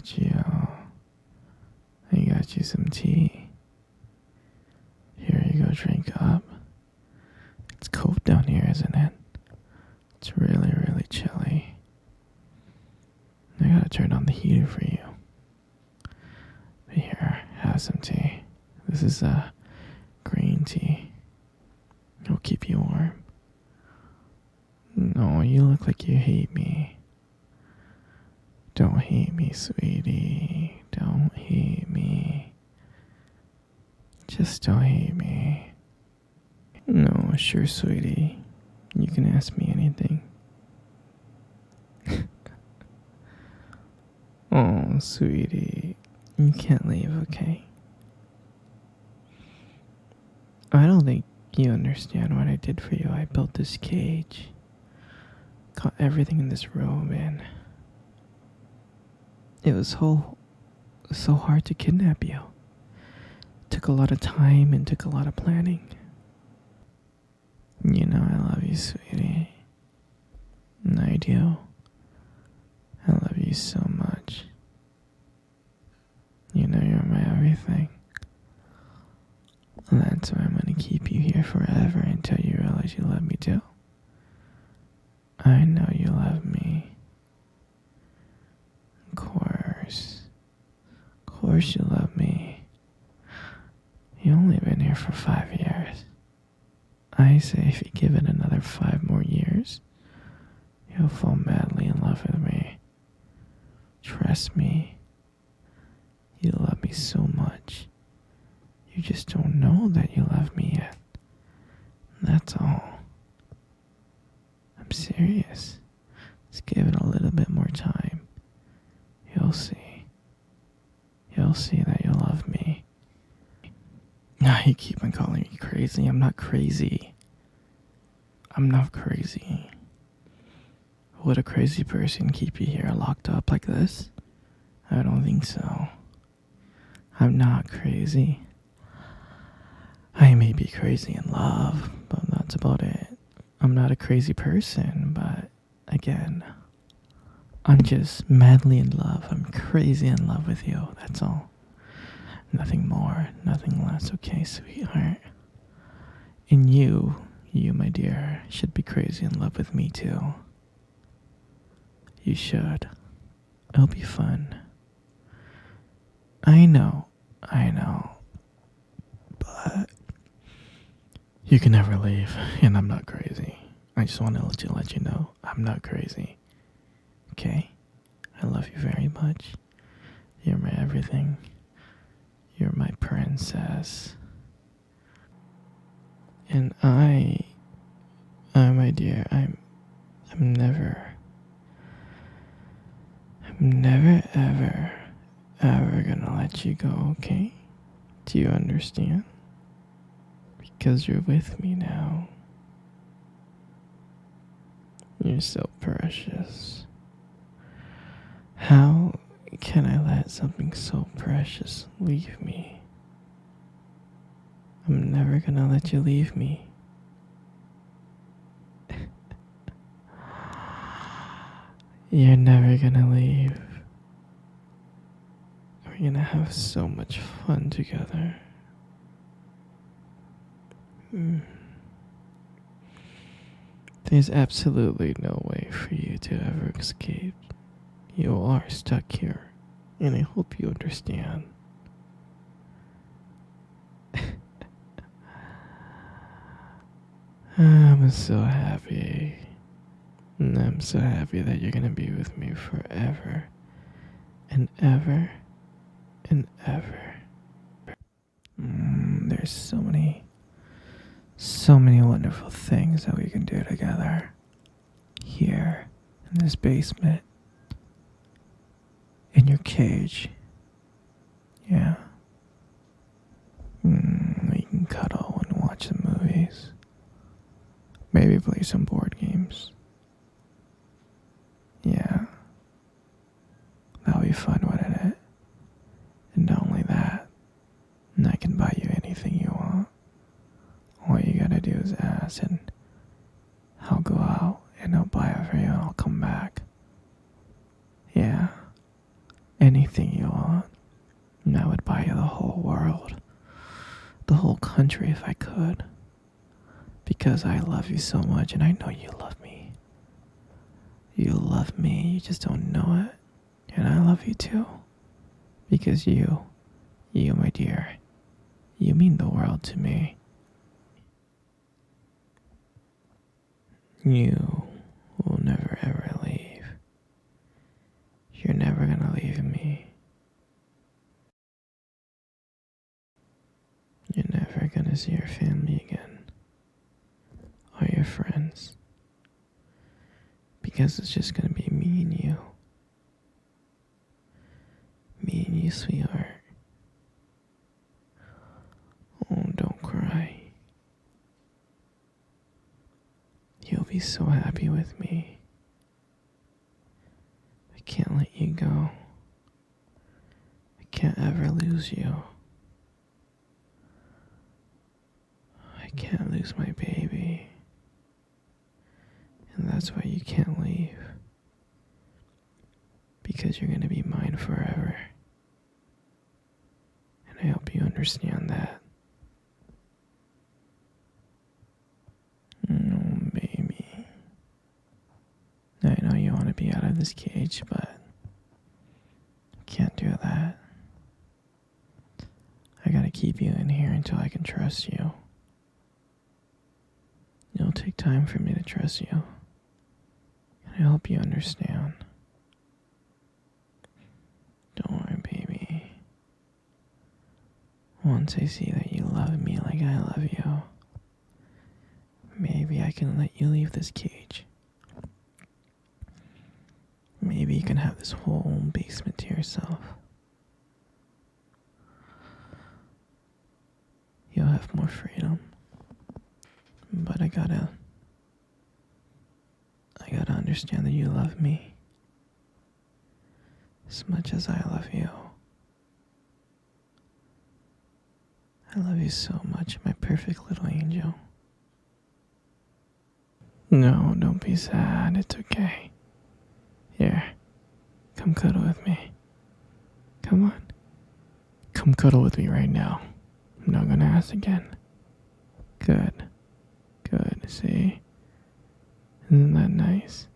got you. I got you some tea. Here you go, drink up. It's cold down here, isn't it? It's really, really chilly. I gotta turn on the heater for you. But here, have some tea. This is green tea. It'll keep you warm. No, you look like you hate me. Don't hate me, sweetie. Don't hate me. Just don't hate me. No, sure, sweetie. You can ask me anything. Oh, sweetie. You can't leave, okay? I don't think you understand what I did for you. I built this cage. Caught everything in this room, and it was so hard to kidnap you. Took a lot of time and took a lot of planning. You know I love you, sweetie. And I do. I love you so much. You know you're my everything. And that's why I'm gonna keep you here forever until you realize you love me too. I know you love me. Of course. Of course you love me. You only been here for 5 years. I say if you give it another 5 more years, you'll fall madly in love with me. Trust me. You love me so much. You just don't know that you love me yet. That's all. I'm serious. Just give it a little bit more time. You'll see. You'll see that you love me. Now you keep on calling me crazy. I'm not crazy. I'm not crazy. Would a crazy person keep you here locked up like this? I don't think so. I'm not crazy. I may be crazy in love, but that's about it. I'm not a crazy person, but again, I'm just madly in love. I'm crazy in love with you, that's all. Nothing more, nothing less, okay, sweetheart? And you, my dear, should be crazy in love with me too. You should. It'll be fun. I know. But you can never leave, and I'm not crazy. I just want to let you know I'm not crazy. Okay? I love you very much. You're my everything. You're my princess. And my dear, I'm never ever gonna let you go, okay? Do you understand? Because you're with me now. You're so precious. How can I let something so precious leave me? I'm never gonna let you leave me. You're never gonna leave. We're gonna have so much fun together. There's absolutely no way for you to ever escape. You are stuck here, and I hope you understand. I'm so happy. I'm so happy that you're gonna be with me forever and ever and ever. There's so many wonderful things that we can do together. Here, in this basement. In your cage. Yeah. We can cuddle and watch some movies. Maybe play some board games. Yeah. That'll be fun, wouldn't it? And not only that, I can buy you anything you want. All you gotta do is ask, and I'll go out and I'll buy it for you and I'll come back. Yeah. anything you want. And I would buy you the whole world, the whole country if I could. Because I love you so much and I know you love me. You love me, you just don't know it. And I love you too. Because you, my dear, you mean the world to me. You will never ever leave. You're never gonna leave me. You're never gonna see your family again. Or your friends. Because it's just gonna be me and you. Me and you, sweetheart. Oh, don't cry. You'll be so happy with me. I can't let you go. I can't ever lose you. I can't lose my baby. And that's why you can't leave. Because you're gonna be mine forever. And I hope you understand that. Oh, baby. I know you want to be out of this cage, but I can't do that. I gotta keep you in here until I can trust you. It'll take time for me to trust you. And I hope you understand. Don't worry, baby. Once I see that you love me like I love you, maybe I can let you leave this cage. Maybe you can have this whole basement to yourself. You'll have more freedom. But I gotta understand that you love me as much as I love you. I love you so much, my perfect little angel. No, don't be sad. It's okay. Here, come cuddle with me. Come on. Come cuddle with me right now. I'm not gonna ask again. Good. Good, see? Isn't that nice?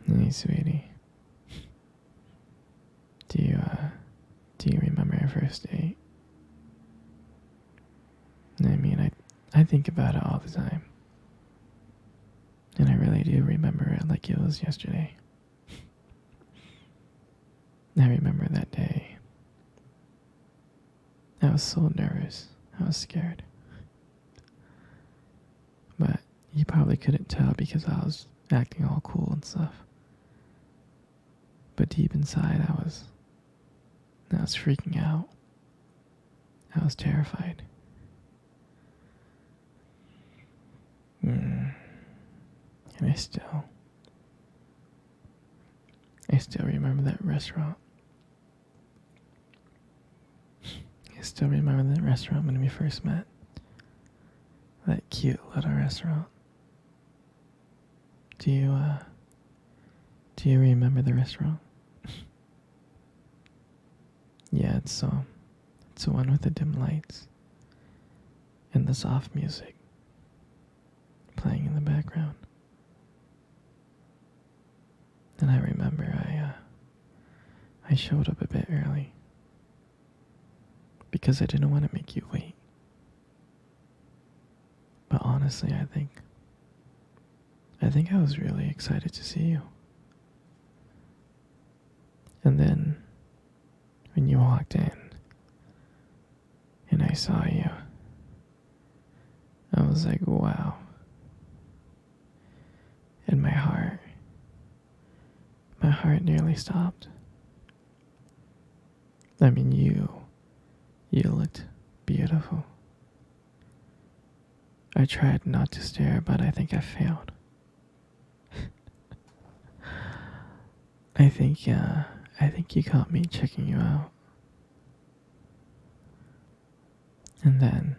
Hey, sweetie. Do you remember our first date? I mean, I think about it all the time. And I really do remember it like it was yesterday. I remember that day. I was so nervous. I was scared. But you probably couldn't tell because I was acting all cool and stuff. But deep inside, I was freaking out. I was terrified. And I still remember that restaurant. I still remember that restaurant when we first met. That cute little restaurant. Do you remember the restaurant? Yeah, it's the one with the dim lights and the soft music playing in the background. And I remember I showed up a bit early because I didn't want to make you wait. But honestly, I think I was really excited to see you. And then when you walked in and I saw you, I was like, wow. And my heart nearly stopped. I mean, you looked beautiful. I tried not to stare, but I think I failed. I think you caught me checking you out. And then,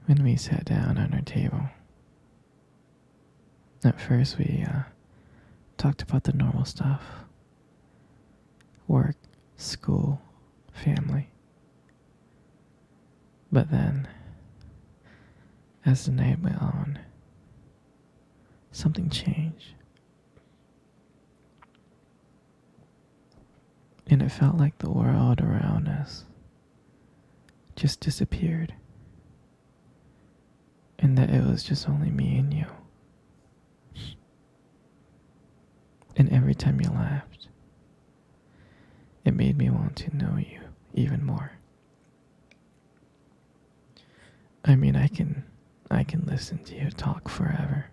when we sat down on our table, at first we talked about the normal stuff, work, school, family. But then, as the night went on, something changed. And it felt like the world around us just disappeared. And that it was just only me and you. And every time you laughed, it made me want to know you even more. I mean, I can listen to you talk forever.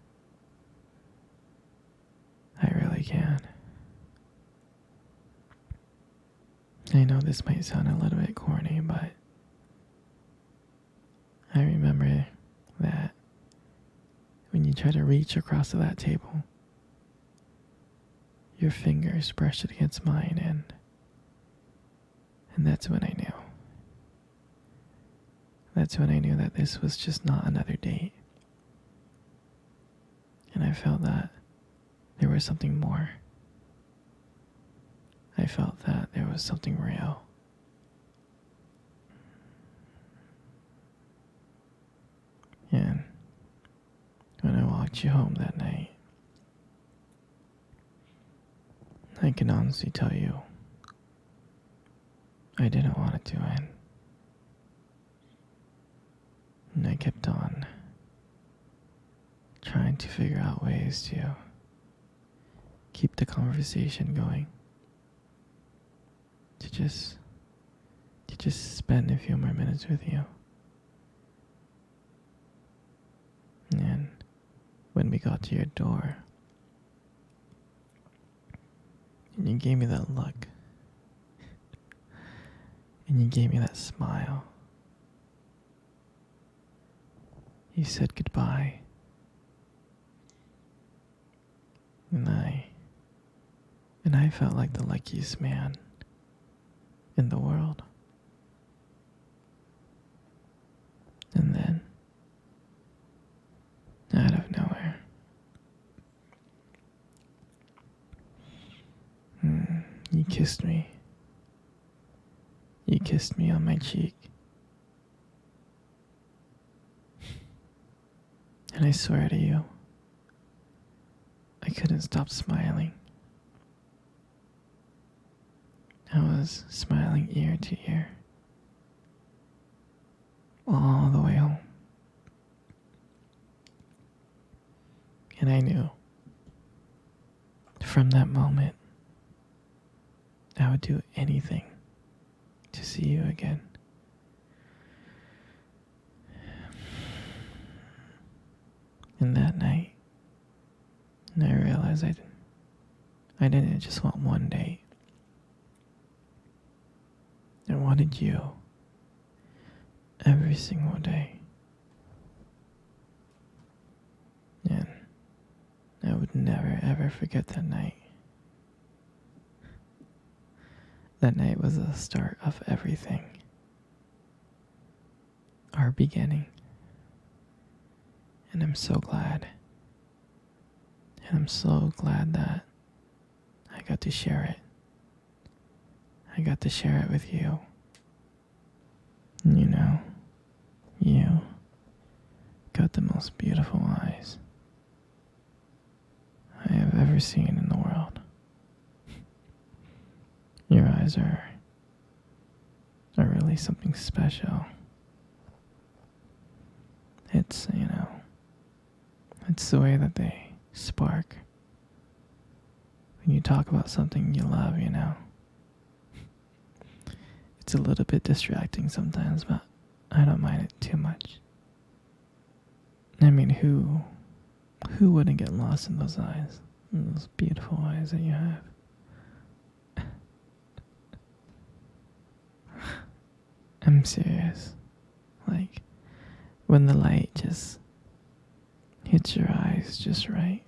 I really can. I know this might sound a little bit corny, but I remember that when you try to reach across to that table, your fingers brushed it against mine, and that's when I knew. That's when I knew that this was just not another date. And I felt that there was something more. I felt that there was something real. And when I walked you home that night, I can honestly tell you, I didn't want it to end. And I kept on trying to figure out ways to keep the conversation going. To just spend a few more minutes with you. And when we got to your door, and you gave me that look, and you gave me that smile, you said goodbye, and I felt like the luckiest man in the world. And then, out of nowhere, you kissed me. You kissed me on my cheek. And I swear to you, I couldn't stop smiling. I was smiling ear to ear, all the way home. And I knew, from that moment, I would do anything to see you again. And that night, I realized I didn't just want one date. I wanted you every single day. And I would never ever forget that night. That night was the start of everything. Our beginning. And I'm so glad. And I'm so glad that I got to share it. I got to share it with you. You know, you got the most beautiful eyes I have ever seen in the world. Your eyes are really something special. It's, it's the way that they spark when you talk about something you love, It's a little bit distracting sometimes, but I don't mind it too much. I mean, who wouldn't get lost in those eyes? In those beautiful eyes that you have. I'm serious. Like, when the light just hits your eyes just right.